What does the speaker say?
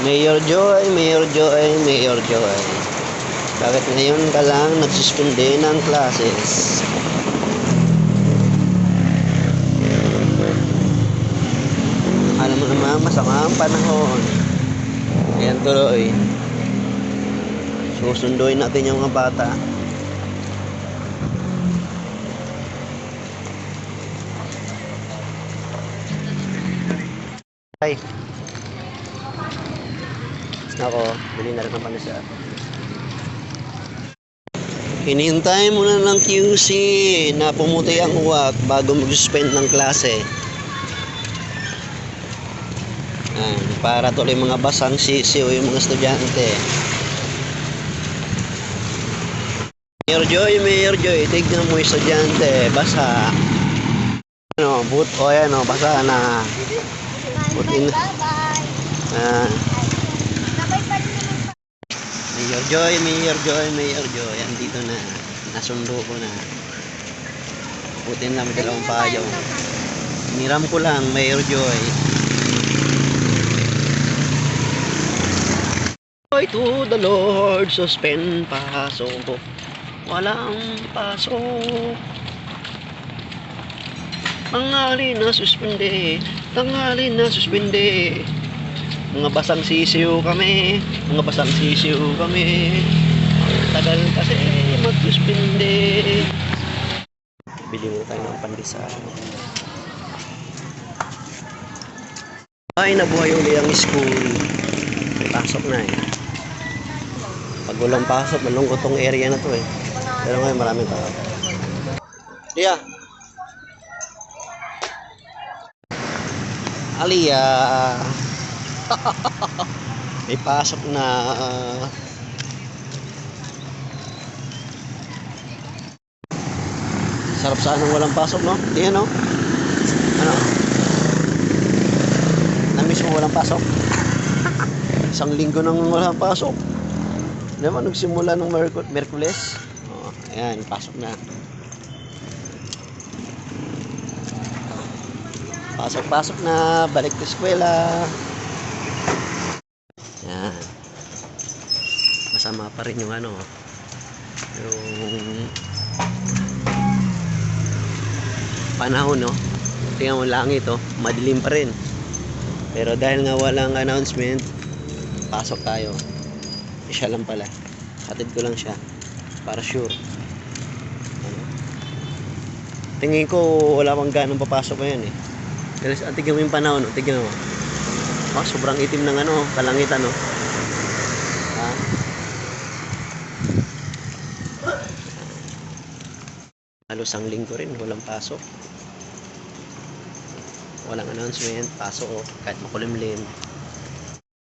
Mayor Joy, Mayor Joy, Mayor Joy. Bakit ngayon ka lang nagsuspende ng classes? Alam mo naman, masama ang panahon. Ayan tuloy. Susunduin natin yung mga bata. Ay. Nako, bili na rin ng panisa. Hinihintay muna ng QC na pumuti ang uwak bago mag-suspend ng klase. Para tuloy mga basang sisiw yung mga estudyante. Mayor Joy, tignan mo yung estudyante, basa. Ano, basa na. Butin. Mayor Joy, andito na. Nasundo ko na. Putin lang, may dalawang payo. Niram ko lang, Mayor Joy. Joy to the Lord, suspend pasok. Walang pasok. Tanghali na suspende. Mga basang sisiw kami. Ang tagal kasi mag-suspende. Bili mo tayo ng pandesal. Ay, nabuhay uli ang school. May pasok na eh. Pag walang pasok, malungkot tong area na to eh. Pero ngayon maraming tao. Lia! Alia! May pasok na. Sarap saan ng walang pasok, no? Di ano? Ano? Namiss mo walang pasok? Isang linggo nang walang pasok. Naman nagsimula ng Merkules. Oh, ayan, pasok na. Pasok na, balik sa eskwela. Yan. Masama pa rin yung yung panahon, no? Tingnan mo langit, madilim pa rin. Pero dahil nga walang announcement, pasok tayo. Siya lang pala. Hatid ko lang siya para sure. Tingin ko wala pang ganang papasok ngayon eh. Kasi tignan mo yung panahon, tignan mo. Sobrang itim ng kalangitan, no. Ha? Halos ang linggo rin, walang pasok. Walang announcement, pasok kahit makulimlim.